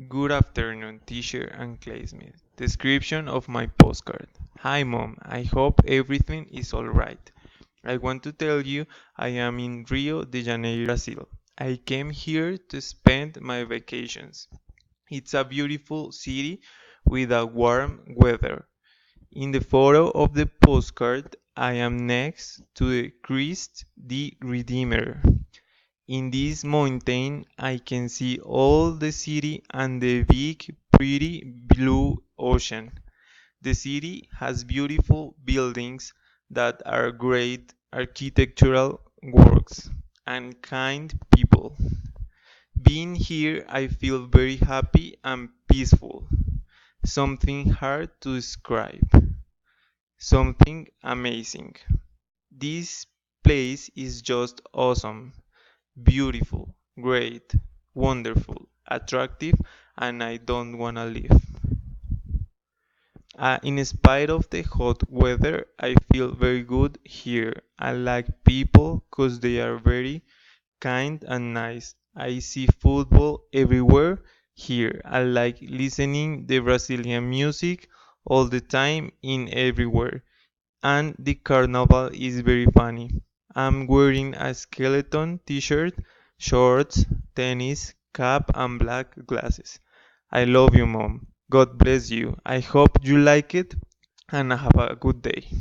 Good afternoon, teacher and classmates. Description of my postcard. Hi, mom. I hope everything is alright. I want to tell you I am in Rio de Janeiro, Brazil. I came here to spend my vacations. It's a beautiful city with a warm weather. In the photo of the postcard, I am next to the Christ the Redeemer. In this mountain I can see all the city and the big pretty blue ocean. The city has beautiful buildings that are great architectural works and kind people. Being here I feel very happy and peaceful. Something hard to describe. Something amazing. This place is just awesome. Beautiful, great, wonderful, attractive, and I don't wanna leave. In spite of the hot weather, I feel very good here. I like people 'cause they are very kind and nice. I see football everywhere here. I like listening the Brazilian music all the time in everywhere. And the carnival is very funny. I'm wearing a skeleton t-shirt, shorts, tennis, cap and black glasses. I love you, mom. God bless you. I hope you like it and have a good day.